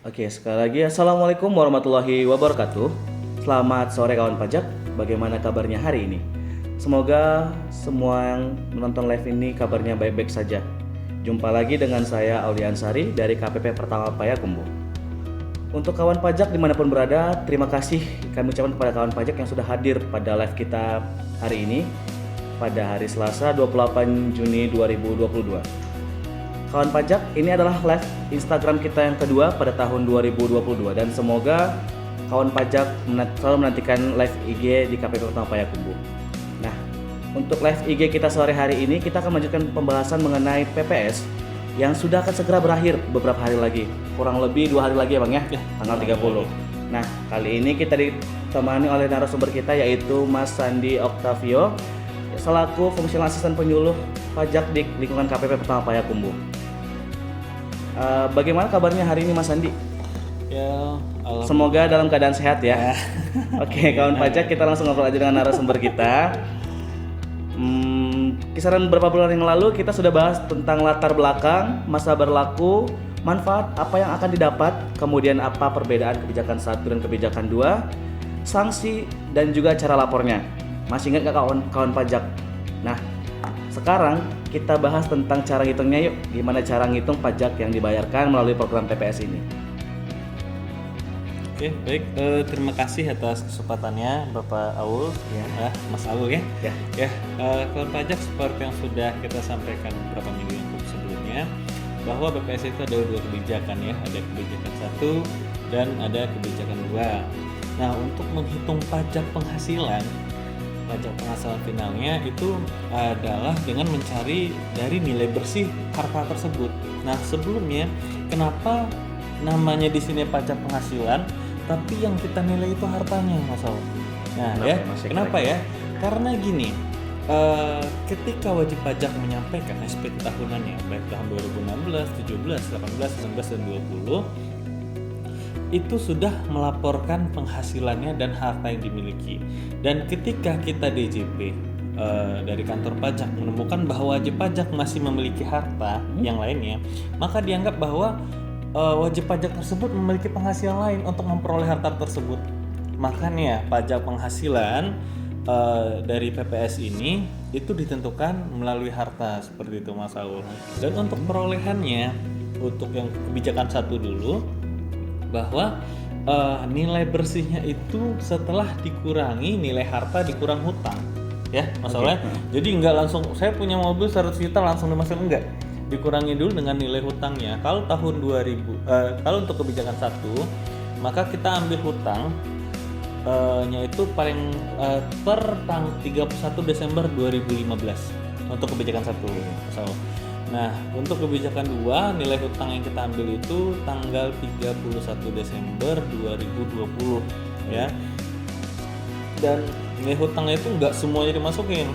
Oke, sekali lagi Assalamualaikum warahmatullahi wabarakatuh. Selamat sore kawan pajak, bagaimana kabarnya hari ini? Semoga semua yang menonton live ini kabarnya baik-baik saja. Jumpa lagi dengan saya Aulia Ansari dari KPP Pertama Payakumbuh. Untuk kawan pajak dimanapun berada, terima kasih kami ucapkan kepada kawan pajak yang sudah hadir pada live kita hari ini pada hari Selasa 28 Juni 2022. Kawan pajak, ini adalah live Instagram kita yang kedua pada tahun 2022 dan semoga kawan pajak selalu menantikan live IG di KPP Pertama Payakumbuh. Nah, untuk live IG kita sore hari ini kita akan melanjutkan pembahasan mengenai PPS yang sudah akan segera berakhir beberapa hari lagi. Kurang lebih 2 hari lagi ya Bang ya, tanggal 30. Nah, kali ini kita ditemani oleh narasumber kita yaitu Mas Sandi Octavio selaku fungsional asisten penyuluh pajak di lingkungan KPP Pertama Payakumbuh. Bagaimana kabarnya hari ini Mas Sandi? Ya, Semoga dalam keadaan sehat ya. Oke, kawan pajak, kita langsung ngobrol aja dengan narasumber kita. Kisaran beberapa bulan yang lalu kita sudah bahas tentang latar belakang, masa berlaku, manfaat apa yang akan didapat, kemudian apa perbedaan kebijakan 1 dan kebijakan 2, sanksi dan juga cara lapornya. Masih ingat gak kawan pajak? Nah, sekarang kita bahas tentang cara ngitungnya yuk. Gimana cara ngitung pajak yang dibayarkan melalui program PPS ini? Oke, baik. Terima kasih atas kesempatannya Bapak Aul, Ya. Mas Aul ya. Ya. Kawan pajak seperti yang sudah kita sampaikan beberapa minggu yang sebelumnya, bahwa BPS itu ada 2 kebijakan ya, ada kebijakan 1 dan ada kebijakan 2. Nah, untuk menghitung pajak penghasilan finalnya itu adalah dengan mencari dari nilai bersih harta tersebut. Nah, sebelumnya kenapa namanya di sini pajak penghasilan, tapi yang kita nilai itu hartanya, Mas Aul. Nah, kenapa ya? Karena gini, ketika wajib pajak menyampaikan SPT tahunannya, baik tahun 2016, 17, 18, 19, dan 20, itu sudah melaporkan penghasilannya dan harta yang dimiliki. Dan ketika kita DJP dari kantor pajak menemukan bahwa wajib pajak masih memiliki harta yang lainnya, maka dianggap bahwa wajib pajak tersebut memiliki penghasilan lain untuk memperoleh harta tersebut. Makanya pajak penghasilan dari PPS ini itu ditentukan melalui harta, seperti itu Mas Aul. Dan untuk perolehannya, untuk yang kebijakan 1 dulu, bahwa nilai bersihnya itu setelah dikurangi nilai harta dikurang hutang ya masalahnya. Jadi nggak langsung saya punya mobil 100 juta langsung dimasukin, enggak, dikurangi dulu dengan nilai hutangnya. Kalau tahun 2000 kalau untuk kebijakan 1 maka kita ambil hutang nya itu paling per 31 Desember 2015 untuk kebijakan 1. Nah, untuk kebijakan 2, nilai hutang yang kita ambil itu tanggal 31 Desember 2020 ya. Dan nilai hutangnya itu nggak semuanya dimasukin.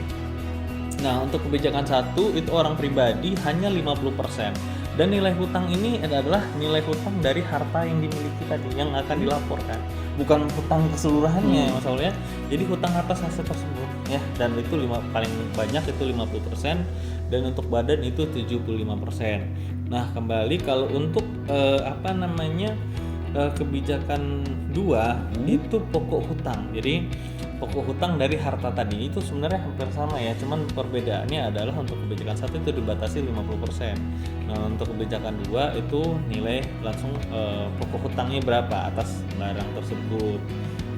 Nah, untuk kebijakan 1 itu orang pribadi hanya 50%. Dan nilai hutang ini adalah nilai hutang dari harta yang dimiliki tadi yang akan dilaporkan, bukan hutang keseluruhannya masalahnya. Jadi hutang atas aset tersebut ya, dan itu paling banyak itu 50%, dan untuk badan itu 75%. Nah, kembali kalau untuk kebijakan 2 itu pokok hutang. Jadi pokok hutang dari harta tadi itu sebenarnya hampir sama ya, cuman perbedaannya adalah untuk kebijakan 1 itu dibatasi 50%. Nah, untuk kebijakan 2 itu nilai langsung pokok hutangnya berapa atas barang tersebut.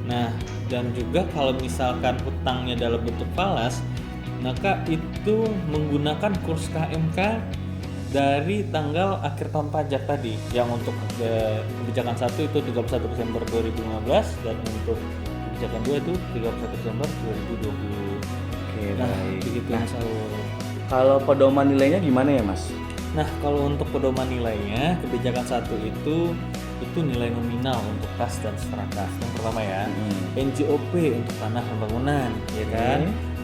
Nah, dan juga kalau misalkan hutangnya dalam bentuk falas, maka itu menggunakan kurs KMK dari tanggal akhir tahun pajak tadi, yang untuk kebijakan 1 itu 31 Desember 2015 dan untuk kebijakan 2 itu 31 Desember 2020. Oke, nah, baik. begitu Nah, Mas Aul. kalau pedoman nilainya gimana ya Mas? Nah, kalau untuk pedoman nilainya, kebijakan 1 itu nilai nominal untuk kas dan setara kas. Yang pertama ya, NJOP untuk tanah dan bangunan, ya kan?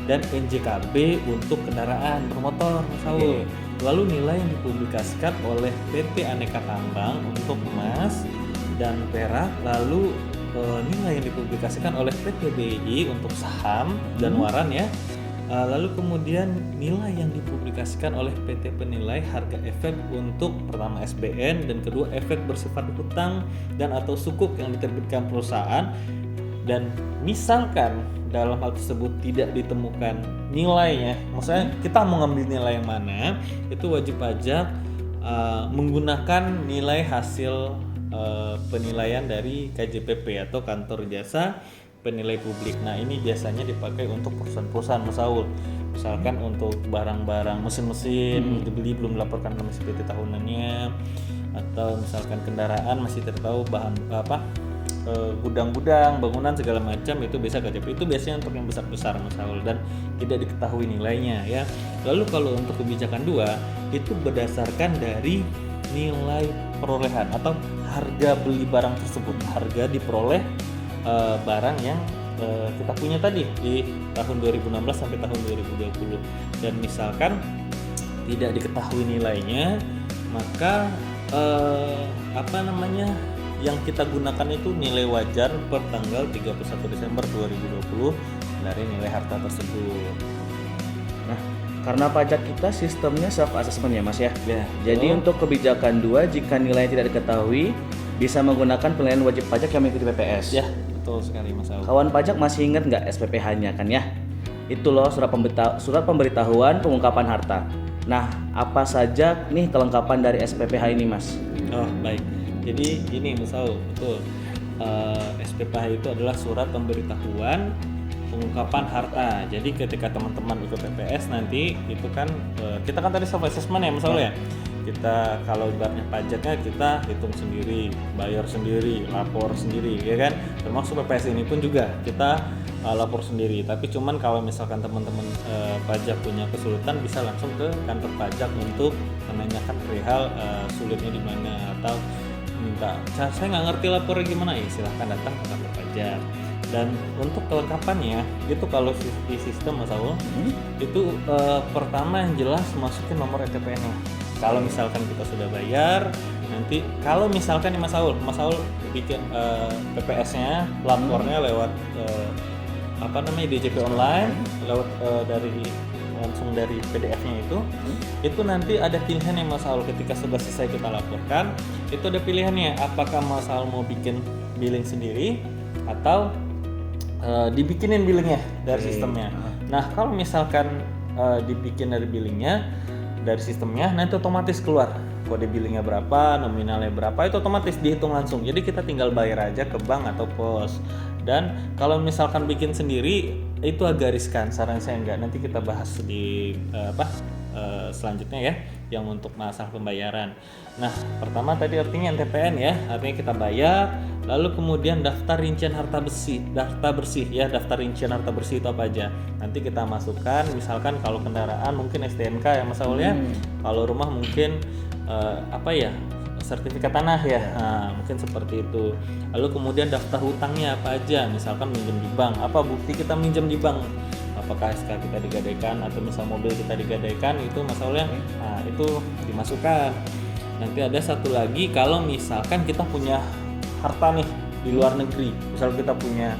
Dan NJKB untuk kendaraan bermotor, Mas Aul. Lalu nilai yang dipublikasikan oleh PT Aneka Tambang untuk emas dan perak, lalu nilai yang dipublikasikan oleh PT BI untuk saham dan waran ya, Lalu kemudian nilai yang dipublikasikan oleh PT Penilai harga efek untuk pertama SBN dan kedua efek bersifat hutang dan atau sukuk yang diterbitkan perusahaan. Dan misalkan dalam hal tersebut tidak ditemukan nilainya, maksudnya kita mau ngambil nilai yang mana, itu wajib pajak menggunakan nilai hasil penilaian dari KJPP atau Kantor Jasa Penilai Publik. Nah, ini biasanya dipakai untuk perusahaan-perusahaan, Mas Saul. Misalkan untuk barang-barang mesin-mesin dibeli belum dilaporkan dalam SPT tahunannya, atau misalkan kendaraan masih tidak tahu bahan gudang-gudang, bangunan segala macam, itu bisa KJP. Itu biasanya untuk yang besar-besar, Mas Saul, dan tidak diketahui nilainya ya. Lalu kalau untuk kebijakan 2 itu berdasarkan dari nilai perolehan atau harga beli barang tersebut, harga diperoleh barang yang kita punya tadi di tahun 2016 sampai tahun 2020. Dan misalkan tidak diketahui nilainya, maka yang kita gunakan itu nilai wajar per tanggal 31 Desember 2020 dari nilai harta tersebut. Nah, karena pajak kita sistemnya self assessment ya Mas ya. Ya, Jadi untuk kebijakan 2, jika nilainya tidak diketahui bisa menggunakan penilaian wajib pajak yang mengikuti PPS. Ya, betul sekali Mas Saul. Kawan pajak masih ingat nggak SPPH-nya kan ya? Itu loh surat pemberitahuan pengungkapan harta. Nah, apa saja nih kelengkapan dari SPPH ini Mas? Oh baik, jadi ini Mas Saul, betul. SPPH itu adalah surat pemberitahuan pengungkapan harta. Jadi ketika teman-teman ikut PPS nanti itu kan kita kan tadi self assessment ya Mas Saul ya. Kita kalau ibaratnya pajaknya kita hitung sendiri, bayar sendiri, lapor sendiri ya kan. Termasuk PPS ini pun juga kita lapor sendiri. Tapi cuman kalau misalkan teman-teman pajak punya kesulitan bisa langsung ke kantor pajak untuk menanyakan perihal sulitnya di mana, atau minta saya nggak ngerti lapornya gimana, ya silahkan datang ke kantor pajak. Dan untuk kelengkapannya itu kalau di sistem Mas Saul itu pertama yang jelas masukin nomor ETPN-nya. Kalau misalkan kita sudah bayar, nanti kalau misalkan nih Mas Saul bikin PPS-nya, lapornya lewat DJP online, lewat langsung dari PDF-nya itu nanti ada pilihan yang Mas Saul ketika sudah selesai kita laporkan, itu ada pilihannya apakah Mas Saul mau bikin billing sendiri atau dibikinin billingnya dari sistemnya. Nah, kalau misalkan dibikin dari billingnya dari sistemnya, nanti otomatis keluar kode billingnya berapa, nominalnya berapa, itu otomatis dihitung langsung. Jadi kita tinggal bayar aja ke bank atau pos. Dan kalau misalkan bikin sendiri itu agak riskan, saran saya enggak. Nanti kita bahas di selanjutnya ya, yang untuk masalah pembayaran. Nah, pertama tadi artinya NTPN ya, artinya kita bayar. Lalu kemudian daftar rincian harta bersih ya, daftar rincian harta bersih itu apa aja. Nanti kita masukkan, misalkan kalau kendaraan mungkin STNK ya Mas Saul ya. Kalau rumah mungkin sertifikat tanah ya. Nah, mungkin seperti itu. Lalu kemudian daftar hutangnya apa aja, misalkan minjem di bank, apa bukti kita minjem di bank, apakah SK kita digadaikan atau misal mobil kita digadaikan, itu Mas Saul ya. Nah, itu dimasukkan. Nanti ada satu lagi, kalau misalkan kita punya harta nih di luar negeri, misal kita punya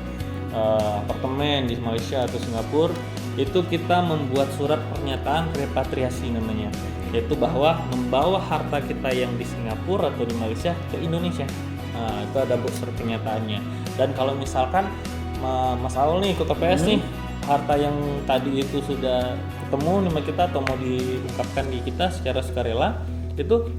apartemen di Malaysia atau Singapura, itu kita membuat surat pernyataan repatriasi namanya, yaitu bahwa membawa harta kita yang di Singapura atau di Malaysia ke Indonesia. Nah, itu ada surat pernyataannya. Dan kalau misalkan Mas Aul nih ikut TPS nih, harta yang tadi itu sudah ketemu sama kita atau mau diungkapkan di kita secara sukarela, itu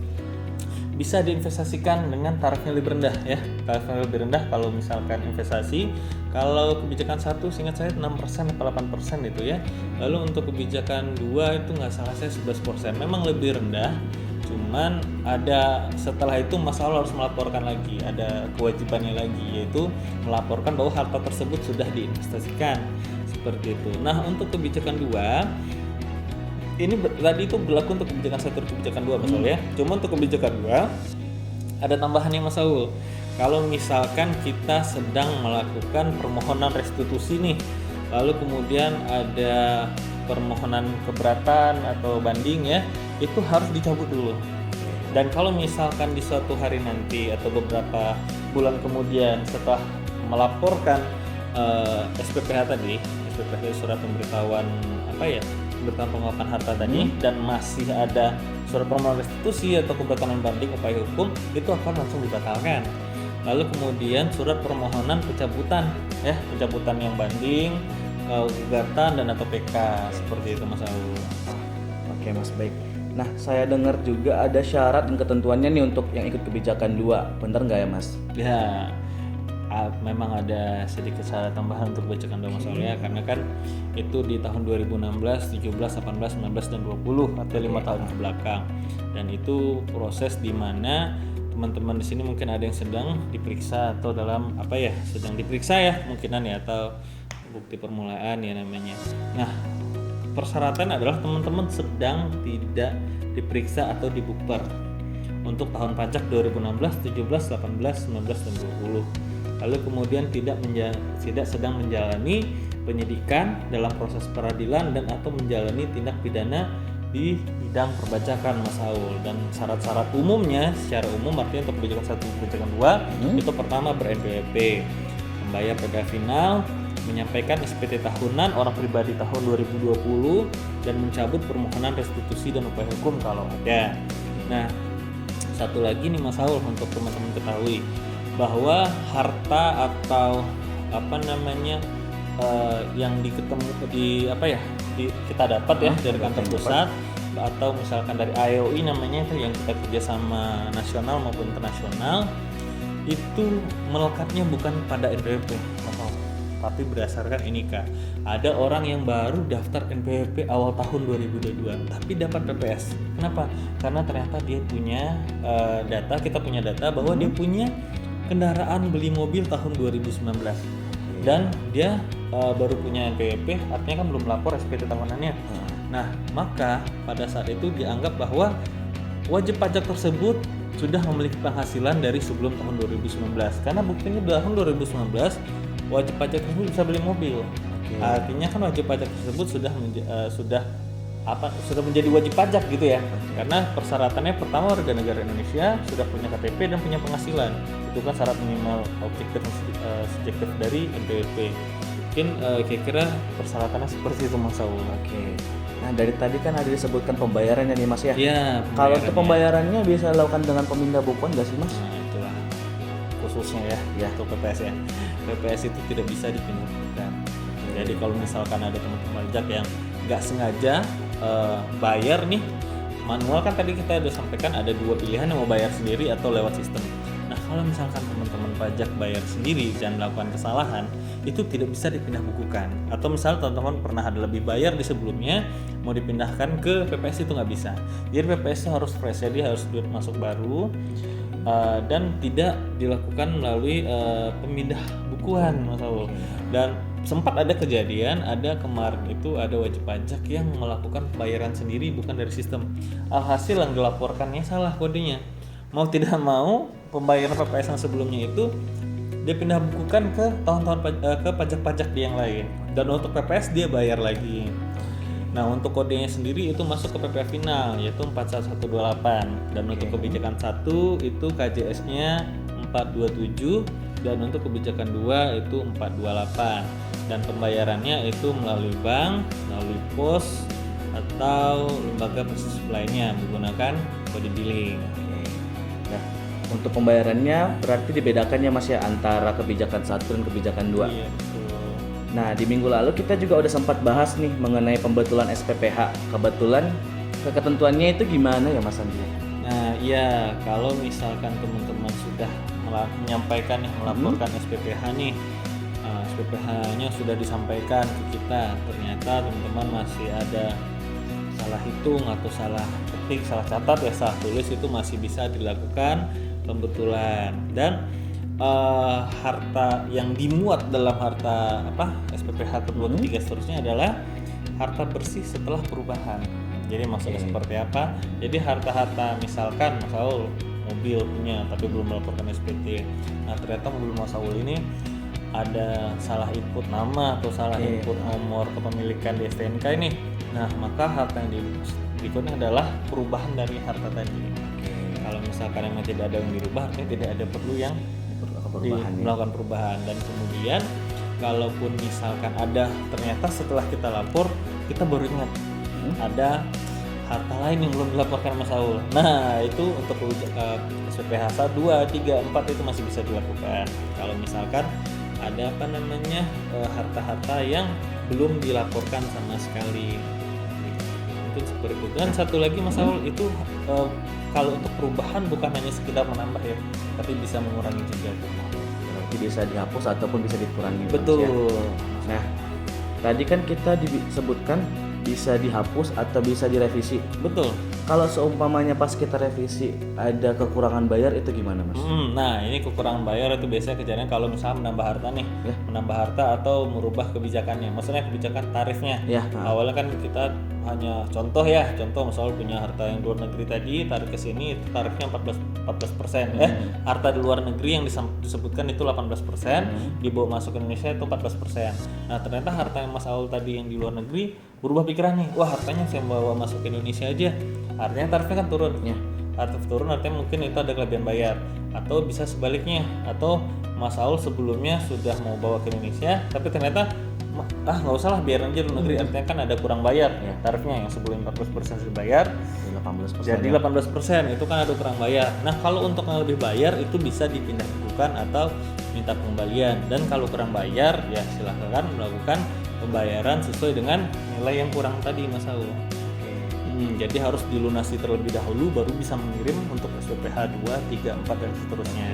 bisa diinvestasikan dengan tarifnya lebih rendah ya. Tarifnya lebih rendah kalau misalkan investasi. Kalau kebijakan 1 seingat saya 6% atau 8% itu ya. Lalu untuk kebijakan 2 itu nggak salah saya 11%. Memang lebih rendah. Cuman ada setelah itu Mas Aul harus melaporkan lagi, ada kewajibannya lagi, yaitu melaporkan bahwa harta tersebut sudah diinvestasikan. Seperti itu. Nah, untuk kebijakan 2 ini tadi itu berlaku untuk kebijakan 1 dan kebijakan 2 Mas Saul ya. Cuma untuk kebijakan 2 ada tambahannya Mas Saul. Kalau misalkan kita sedang melakukan permohonan restitusi nih, lalu kemudian ada permohonan keberatan atau banding ya, itu harus dicabut dulu. Dan kalau misalkan di suatu hari nanti atau beberapa bulan kemudian setelah melaporkan SPPH tadi, SPPH surat pemberitahuan pemberitaan penguapan harta tadi dan masih ada surat permohonan restitusi atau keberatan banding upaya hukum, itu akan langsung dibatalkan. Lalu kemudian surat permohonan pencabutan yang banding, gugatan dan atau PK seperti itu Mas Aul. Oke Mas, baik. Nah, saya dengar juga ada syarat dan ketentuannya nih untuk yang ikut kebijakan 2. Bener nggak ya Mas? Ya, memang ada sedikit syarat tambahan untuk kebijakan 2 Mas Aul ya, karena kan itu di tahun 2016, 17, 18, 19 dan 20 atau 5 tahun ke belakang. Dan itu proses di mana teman-teman di sini mungkin ada yang sedang diperiksa atau dalam sedang diperiksa ya mungkinan ya, atau bukti permulaan ya namanya. Nah, persyaratan adalah teman-teman sedang tidak diperiksa atau dibukper untuk tahun pajak 2016, 17, 18, 19 dan 20. Lalu kemudian tidak sedang menjalani penyidikan dalam proses peradilan dan atau menjalani tindak pidana di bidang perbajakan Mas Aul. Dan syarat-syarat umumnya secara umum artinya untuk kebijakan 1 kebijakan 2 itu pertama ber-NPWP, membayar PPh final, menyampaikan SPT tahunan orang pribadi tahun 2020 dan mencabut permohonan restitusi dan upaya hukum kalau ada. Nah, satu lagi nih Mas Aul untuk teman-teman ketahui bahwa harta atau yang kita dapat ya dari kantor pusat atau misalkan dari AEOI namanya itu yang kita kerja sama nasional maupun internasional, itu melekatnya bukan pada NPWP tapi berdasarkan ini Kak. Ada orang yang baru daftar NPWP awal tahun 2022 tapi dapat PPS. Kenapa? Karena ternyata dia punya kita punya data bahwa dia punya kendaraan beli mobil tahun 2019 dan dia baru punya NPWP, artinya kan belum lapor SPT tahunannya. Nah, maka pada saat itu dianggap bahwa wajib pajak tersebut sudah memiliki penghasilan dari sebelum tahun 2019 karena buktinya di tahun 2019 wajib pajak tersebut bisa beli mobil. Artinya kan wajib pajak tersebut sudah menjadi wajib pajak gitu ya. Karena persyaratannya pertama warga negara Indonesia, sudah punya KTP dan punya penghasilan. Itu kan syarat minimal objektif subjektif dari NPWP. Mungkin kira-kira persyaratannya seperti itu Mas Aul. Oke. Nah, dari tadi kan ada disebutkan pembayarannya nih Mas ya. Iya. Kalau untuk pembayarannya bisa dilakukan dengan pemindah bukuan nggak sih Mas? Nah, itulah khususnya ya untuk PPS ya. PPS itu tidak bisa dipindahkan. Jadi kalau misalkan ada teman-teman pajak yang nggak sengaja bayar nih manual, kan tadi kita udah sampaikan ada 2 pilihan, yang mau bayar sendiri atau lewat sistem. Nah, kalau misalkan teman-teman pajak bayar sendiri dan melakukan kesalahan, itu tidak bisa dipindah bukukan. Atau misal teman-teman pernah ada lebih bayar di sebelumnya, mau dipindahkan ke PPS itu nggak bisa. Jadi PPS itu harus fresh, jadi harus duit masuk baru dan tidak dilakukan melalui pemindah bukuan Mas Aul. Dan sempat ada kejadian, ada kemarin itu ada wajib pajak yang melakukan pembayaran sendiri bukan dari sistem. Alhasil yang dilaporkannya salah kodenya. Mau tidak mau pembayaran PPS yang sebelumnya itu dia pindah bukukan ke ke pajak-pajak di yang lain. Dan untuk PPS dia bayar lagi. Nah, untuk kodenya sendiri itu masuk ke PPh final yaitu 41128 dan untuk kebijakan 1 itu KJS-nya 427 dan untuk kebijakan 2 itu 428 dan pembayarannya itu melalui bank, melalui pos atau lembaga persis lainnya menggunakan kode billing. Nah, untuk pembayarannya berarti dibedakannya Mas ya antara kebijakan 1 dan kebijakan 2. Iya, betul. Nah, di minggu lalu kita juga udah sempat bahas nih mengenai pembetulan SPPH. Kebetulan ketentuannya itu gimana ya Mas Andi? Nah, iya, kalau misalkan teman-teman sudah melaporkan SPPH nih, SPPH-nya sudah disampaikan ke kita, ternyata teman-teman masih ada salah hitung atau salah ketik, salah catat ya, salah tulis, itu masih bisa dilakukan pembetulan. Dan harta yang dimuat dalam harta SPPH kedua ketiga seterusnya adalah harta bersih setelah perubahan. Jadi maksudnya seperti apa? Jadi harta-harta misalkan Mas Aul mobil punya tapi belum melaporkan SPT. Nah, ternyata mobil Mas Aul ini ada salah input nama atau salah input nomor kepemilikan di STNK ini. Nah, maka harta yang berikutnya adalah perubahan dari harta tadi. Kalau misalkan memang tidak ada yang dirubah, artinya tidak ada perlu yang melakukan perubahan. Dan kemudian kalaupun misalkan ada ternyata setelah kita lapor kita baru ingat ada harta lain yang belum dilaporkan Mas Saul. Nah, itu untuk SPPH 1, 2, 3, 4 itu masih bisa dilakukan. Kalau misalkan ada harta-harta yang belum dilaporkan sama sekali. Mungkin seperti itu. Dan satu lagi Mas Saul itu kalau untuk perubahan bukan hanya sekedar menambah ya, tapi bisa mengurangi juga. Berarti bisa dihapus ataupun bisa dikurangi. Betul. Nah, tadi kan kita disebutkan bisa dihapus atau bisa direvisi. Betul. Kalau seumpamanya pas kita revisi ada kekurangan bayar itu gimana Mas? Nah, ini kekurangan bayar itu biasanya kejadian kalau misalnya menambah harta nih, menambah harta atau merubah kebijakannya. Maksudnya kebijakan tarifnya. Ya. Awalnya kan kita hanya contoh misalnya punya harta yang luar negeri tadi tarik ke sini itu tarifnya 14%. Harta di luar negeri yang disebutkan itu 18%, dibawa masuk ke Indonesia itu 14%. Nah, ternyata harta yang Mas Aul tadi yang di luar negeri berubah pikiran nih. Wah, hartanya saya bawa masuk ke Indonesia aja. Artinya tarifnya kan turun. Tarif turun artinya mungkin itu ada kelebihan bayar, atau bisa sebaliknya, atau Mas Aul sebelumnya sudah mau bawa ke Indonesia tapi ternyata nggak usah lah biar aja luar negeri, artinya kan ada kurang bayar tarifnya, yang sebelum 14% sudah bayar 18%. jadi 18%, itu kan ada kurang bayar. Nah, kalau untuk yang lebih bayar itu bisa dipindah bukukan atau minta pengembalian, dan kalau kurang bayar ya silahkan melakukan pembayaran sesuai dengan nilai yang kurang tadi Mas Aul. Jadi harus dilunasi terlebih dahulu baru bisa mengirim untuk SPPH 2, 3, 4 dan seterusnya.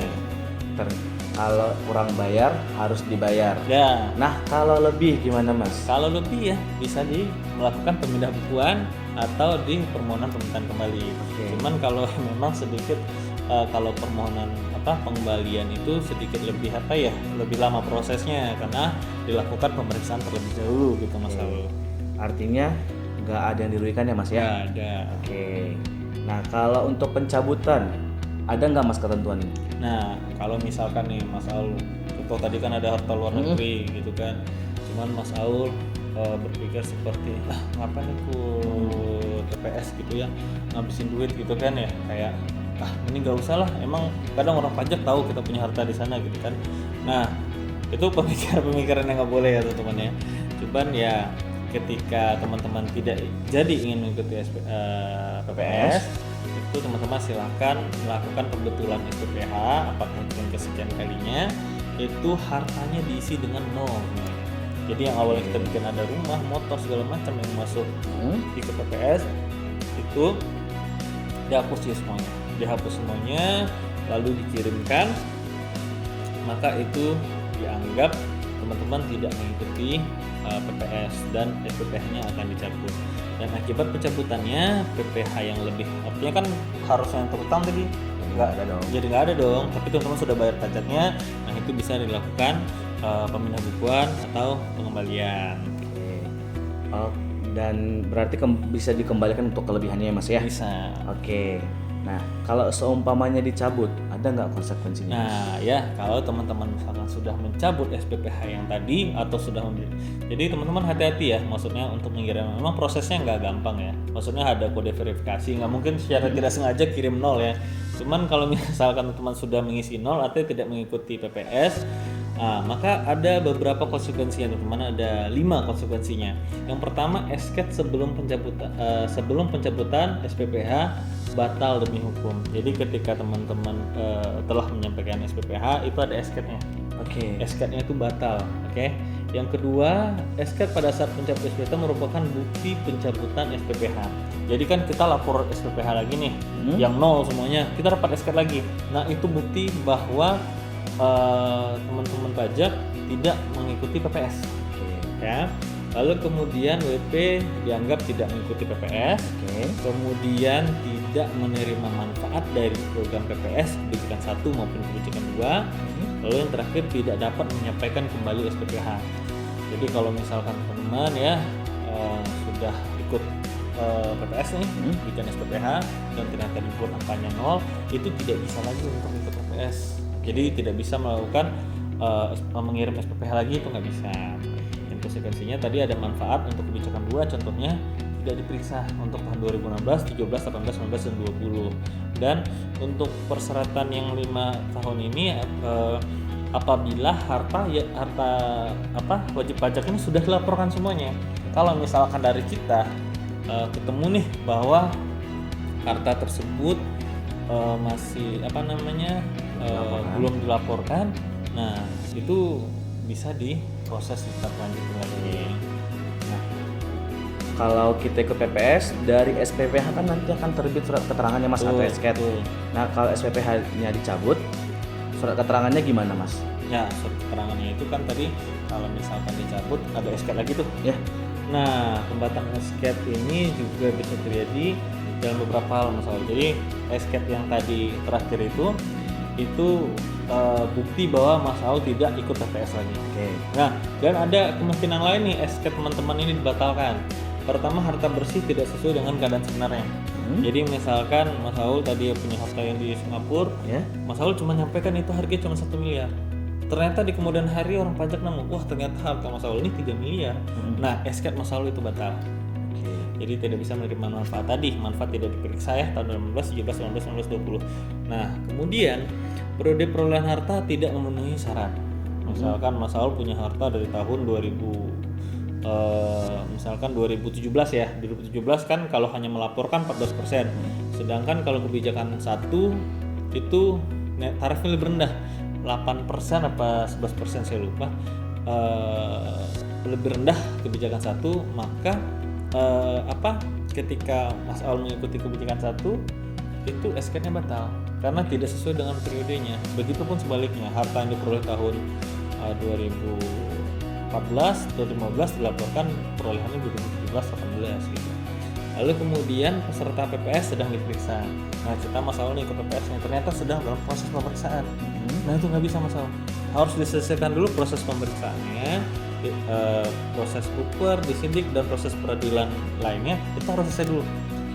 Kalau kurang bayar harus dibayar. Ya. Nah, kalau lebih gimana Mas? Kalau lebih ya bisa melakukan pemindah bukuan atau di permohonan permintaan kembali. Cuman kalau memang sedikit kalau permohonan pengembalian itu sedikit lebih lebih lama prosesnya karena dilakukan pemeriksaan terlebih dahulu gitu Mas Aul. Artinya nggak ada yang dirugikan ya Mas ya? Nggak ada. Nah, kalau untuk pencabutan ada nggak Mas ketentuan ini? Nah, kalau misalkan nih Mas Aul, contoh tadi kan ada harta luar negeri gitu kan, cuman Mas Aul berpikir seperti ngapain aku TPS gitu ya, ngabisin duit gitu kan ya, kayak ini nggak usah lah, emang kadang orang pajak tahu kita punya harta di sana gitu kan. Nah, itu pemikiran yang nggak boleh ya teman-teman ya. Cuman ya ketika teman-teman tidak jadi ingin mengikuti PPS, itu teman-teman silahkan melakukan pembetulan SPPH, apakah itu yang kesekian kalinya, itu hartanya diisi dengan nol. Jadi yang awalnya kita bikin ada rumah, motor, segala macam yang masuk di PPS itu dihapus semuanya, lalu dikirimkan, maka itu dianggap teman-teman tidak mengikuti PPS dan SPPH-nya akan dicabut. Dan akibat pencabutannya PPH yang lebih, artinya kan harusnya yang terutang tadi nggak ada dong. Tapi teman-teman sudah bayar pajaknya, nah itu bisa dilakukan pemindah bukuan atau pengembalian. Dan berarti bisa dikembalikan untuk kelebihannya ya Mas ya? Bisa. Nah, kalau seumpamanya dicabut, ada nggak konsekuensinya? Nah ya, kalau teman-teman misalkan sudah mencabut SPPH yang tadi atau sudah jadi teman-teman hati-hati ya, maksudnya untuk mengirim, memang prosesnya nggak gampang ya, maksudnya ada kode verifikasi, nggak mungkin secara tidak sengaja kirim 0 ya. Cuman kalau misalkan teman sudah mengisi 0 artinya tidak mengikuti PPS, maka ada beberapa konsekuensinya teman-teman, ada 5 konsekuensinya. Yang pertama, esket sebelum pencabutan SPPH batal demi hukum. Jadi ketika teman-teman telah menyampaikan SPPH itu ada esketnya. Esketnya itu batal. Yang kedua, esket pada saat pencabut SPPH merupakan bukti pencabutan SPPH. Jadi kan kita lapor SPPH lagi nih, yang 0 semuanya, kita dapat esket lagi. Nah, itu bukti bahwa teman-teman pajak tidak mengikuti PPS. Ya. Lalu kemudian WP dianggap tidak mengikuti PPS, kemudian tidak menerima manfaat dari program PPS kebijakan 1 maupun kebijakan 2, lalu yang terakhir tidak dapat menyampaikan kembali SPPH. Jadi kalau misalkan teman-teman ya sudah ikut PPS nih, bikin SPPH dan ternyata dibuat angkanya 0, itu tidak bisa lagi untuk ikut PPS. Jadi tidak bisa melakukan mengirim SPPH lagi, itu nggak bisa. Konsekuensinya tadi ada manfaat untuk kebijakan 2, contohnya tidak diperiksa untuk tahun 2016, 17, 18, 19, dan 20. Dan untuk persyaratan yang 5 tahun ini apabila harta wajib pajak ini sudah dilaporkan semuanya. kalau misalkan dari kita ketemu nih bahwa harta tersebut masih belum dilaporkan, nah itu bisa diproses tetap lanjut lagi. Nah, kalau kita ikut PPS dari SPPH kan nanti akan terbit surat keterangannya Mas atau SKET. Nah, kalau SPPH-nya dicabut, surat keterangannya gimana Mas? Ya, surat keterangannya itu kan tadi kalau misalkan dicabut ada SKET lagi tuh. Ya. Nah, pembatalan SKET ini juga bisa terjadi dalam beberapa hal masalah. Jadi SKET yang tadi terakhir itu bukti bahwa Mas Aul tidak ikut TPS lagi. Oke. Nah, dan ada kemungkinan lain nih SKET teman-teman ini dibatalkan. Pertama, harta bersih tidak sesuai dengan keadaan sebenarnya. Jadi misalkan Mas Aul tadi punya harta yang di Singapura, Mas Aul cuma nyampaikan itu harganya cuma 1 miliar. Ternyata di kemudian hari orang pajak nemu, wah ternyata harta Mas Aul ini 3 miliar. Nah, SKET Mas Aul itu batal. Jadi tidak bisa menerima manfaat tadi. Manfaat tidak diperiksa ya tahun 2016, 17, 19, 20. Nah, kemudian periode perolehan harta tidak memenuhi syarat. Misalkan Mas Aul punya harta dari tahun 2017 ya. 2017 kan kalau hanya melaporkan 14%. Sedangkan kalau kebijakan 1 itu tarifnya lebih rendah. 8% apa 11% saya lupa. Lebih rendah kebijakan 1, maka ketika Mas Aul mengikuti kebijakan 1 itu SKET-nya batal karena tidak sesuai dengan periodenya. Begitupun sebaliknya, harta yang diperoleh tahun 2014 atau 2015 dilaporkan perolehannya 2017-18 gitu. Lalu kemudian peserta PPS sedang diperiksa. Nah, kita Mas Aul nih ke PPS yang ternyata sedang dalam proses pemeriksaan. Nah, itu nggak bisa Mas Aul. Harus diselesaikan dulu proses pemeriksaannya, proses buper, disidik, dan proses peradilan lainnya itu harus selesai dulu.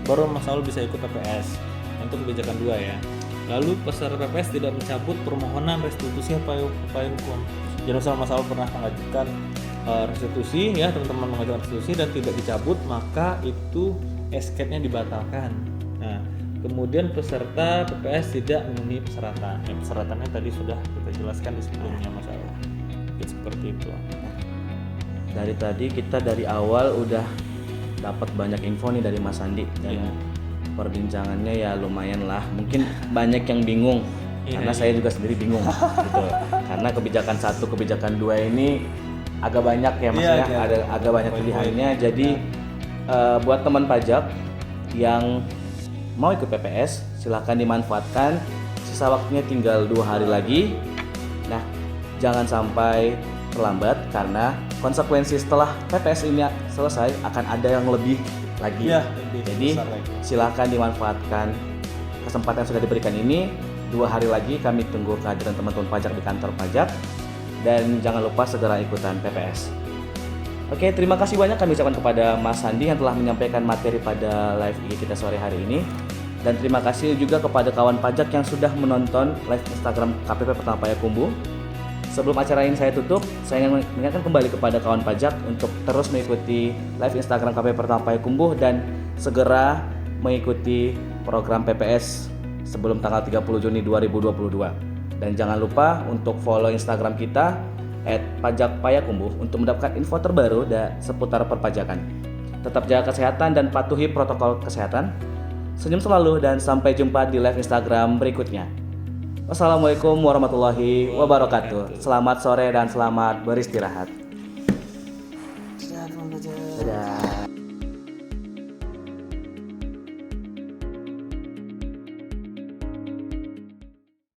Baru Mas Aul bisa ikut PPS untuk kebijakan 2 ya. Lalu peserta PPS tidak mencabut permohonan restitusi upaya hukum. Jadi misal Mas Aul pernah mengajukan restitusi ya, teman-teman mengajukan restitusi dan tidak dicabut, maka itu SKET-nya dibatalkan. Nah, kemudian peserta PPS tidak memenuhi persyaratan. Persyaratannya tadi sudah kita jelaskan di sebelumnya Mas Aul. Seperti itu. Dari tadi kita dari awal udah dapat banyak info nih dari Mas Andi dan perbincangannya ya lumayan lah. Mungkin banyak yang bingung karena saya juga sendiri bingung gitu. Karena kebijakan 1, kebijakan 2 ini agak banyak ya Mas ya. Ada agak banyak pilihannya. Jadi buat teman pajak yang mau ikut PPS silahkan dimanfaatkan. Sisa waktunya tinggal 2 hari lagi. Nah, jangan sampai terlambat karena konsekuensi setelah PPS ini selesai akan ada yang lebih lagi. Jadi silakan dimanfaatkan kesempatan yang sudah diberikan ini. 2 hari lagi kami tunggu kehadiran teman-teman pajak di kantor pajak dan jangan lupa segera ikutan PPS. Oke, terima kasih banyak kami ucapkan kepada Mas Sandi yang telah menyampaikan materi pada live IG kita sore hari ini. Dan terima kasih juga kepada kawan pajak yang sudah menonton live Instagram KPP Pertama Payakumbuh. Sebelum acara ini saya tutup, saya ingin mengingatkan kembali kepada kawan pajak untuk terus mengikuti live Instagram KPP Pertama Payakumbuh dan segera mengikuti program PPS sebelum tanggal 30 Juni 2022. Dan jangan lupa untuk follow Instagram kita @pajakpayakumbuh untuk mendapatkan info terbaru seputar perpajakan. Tetap jaga kesehatan dan patuhi protokol kesehatan. Senyum selalu dan sampai jumpa di live Instagram berikutnya. Wassalamualaikum warahmatullahi wabarakatuh. Selamat sore dan selamat beristirahat.